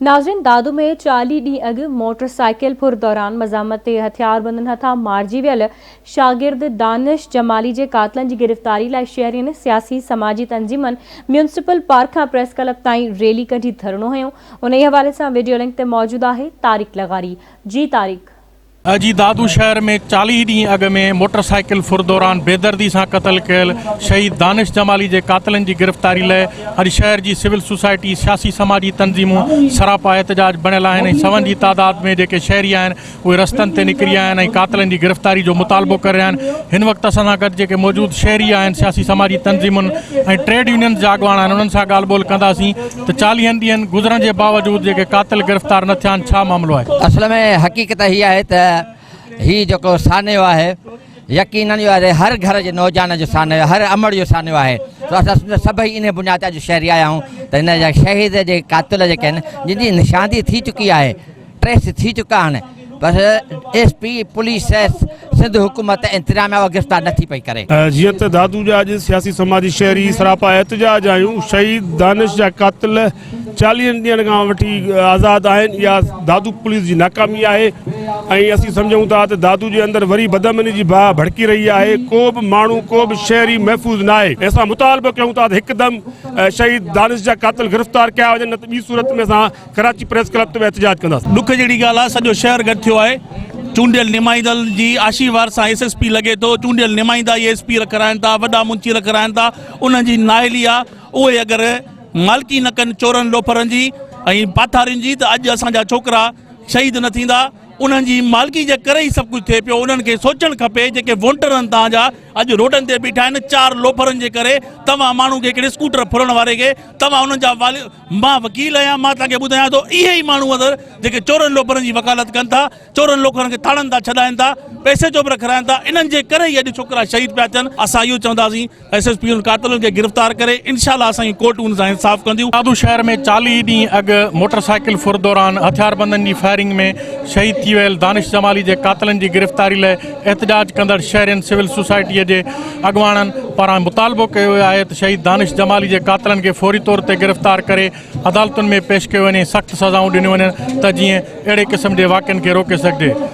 नाज़रीन, दादू में 40 ॾींहं अॻु मोटरसाइकिल फुर दौरान मज़ामत ते हथियारबंदनि हथां मारिजी वियल शागिर्द दानिश जमाली जे कातिलनि जी गिरफ़्तारी लाइ शहरियुनि, सियासी समाजी तंज़ीमनि, म्यूनिसिपल पार्क खां प्रेस क्लब ताईं रैली कढी धरणो हयो। उन हवाले सां वीडियो लिंक ते मौजूद आहे तारिक लगारी। जी तारिक। अजी दादू शहर में 40 ॾींहं अॻु में मोटरसाइकिल फुर दौरान बेदर्दी सां क़त्ल कयल शहीद दानिश जमाली जे कातिलनि जी गिरफ़्तारी लाइ अॼु शहर जी सिविल सोसाइटी, सियासी समाजी तंज़ीमूं सरापा एहतजाज बणियल आहिनि। सवनि जी तादाद में जेके शहरी आहिनि उहे रस्तनि ते निकिरी आया आहिनि ऐं कातिलनि जी गिरफ़्तारी जो मुतालबो करे रहिया आहिनि। हिन वक़्तु असां सां गॾु जेके मौजूदु शहरी आहिनि, सियासी समाजी तंज़ीमुनि ऐं ट्रेड यूनियन जा अॻवान आहिनि, उन्हनि सां ॻाल्हि ॿोल कंदासीं त 40 ॾींहंनि गुज़रण जे बावजूदि जेके कातिल गिरफ़्तार न थिया आहिनि, छा मामिलो आहे? असल में हक़ीक़त हीअ आहे त ही जो सान्यो है यकीनन हर घर के नौजवान जो सान्यो, हर अमर जो सान्यो है। तो अस सभी इन बुनियाद ते शहरी आया हूँ तो इन शहीद के कातिल जो जिनकी निशानी थी चुकी है, ट्रेस थी चुका हैं, बस SP पुलिस सिंध हुकूमत इंतजाम गिरफ्तार नथी पई करे। जी तो दादू जा अज सियासी समाजी शहरी सरापा एहतजाज आयूँ। शहीद दानिश जा कातिल 40 ॾींहनि खां वठी आज़ाद आहिनि। या दादू पुलिस की नाकामी है। असीं समझूं था तो दादू के अंदर वरी बदअमनी की बाह भड़की रही है। को भी मानू, को भी शहरी महफूज ना है। असां मुतालबो कयूं था हिकदम शहीद दानिश जा कातिल गिरफ्तार किया वञनि, न त ॿी सूरत में असां कराची प्रेस क्लब ते एहतजाज कंदासीं। दुख जहिड़ी ॻाल्हि आहे, सॼो शहर गॾु थियो आहे। चूंडियल नुमाइंदल जी आशीर्वाद सां SSP लगे तो, चूंडियल नुमाइंदा SP रखाइनि था, वॾा मुंशी रखाइनि था। उन्हनि जी नाअहली आहे, उहे अगरि मालिकी न कनि चोरनि लोफरनि जी ऐं पाथारियुनि जी, त अॼु असांजा छोकिरा शहीद न थींदा। उन्हनि जी मालिकी जे करे ही सभु कुछ थिए पियो। उन्हनि खे सोचणु खपे, जेके वोटर आहिनि तव्हांजा अॼु रोडनि ते बीठा आहिनि 4 लोफरनि जे करे। तव्हां माण्हू खे हिकिड़े स्कूटर फुरण वारे खे तव्हां उन्हनि जा मां वकील आहियां, मां तव्हांखे ॿुधायां थो, इहे ई माण्हू अगरि जेके चोरनि लोफरनि जी वकालत कनि था, चोरनि लोफरनि खे ताड़नि था, छॾाइनि था, पैसे जो बि रखाइनि था, इन्हनि जे करे ही अॼु छोकिरा शहीद पिया थियनि। असां इहो चवंदासीं SSP कातिलनि खे गिरफ़्तार करे इंशाअल्लाह असांजी कोर्ट उन सां इंसाफ़ कंदियूं। दादू शहर में 40 ॾींहं अॻु मोटरसाइकिल फुर दौरान हथियारबंदनि जी फायरिंग में शहीद थी वियल दानिश जमाली जे कातिलनि जी गिरफ़्तारी लाइ एहतजाज कंदड़ शहरियुनि, सिविल सोसाइटीअ जे अॻवाननि पारां मुतालबो कयो वियो आहे त शहीद दानिश जमाली जे कातिलनि खे फौरी तौर ते गिरफ़्तार करे अदालतुनि में पेश कयो वञे, सख़्तु सज़ाऊं ॾिनियूं वञनि त जीअं अहिड़े क़िस्म जे वाक़िअनि खे रोके सघिजे।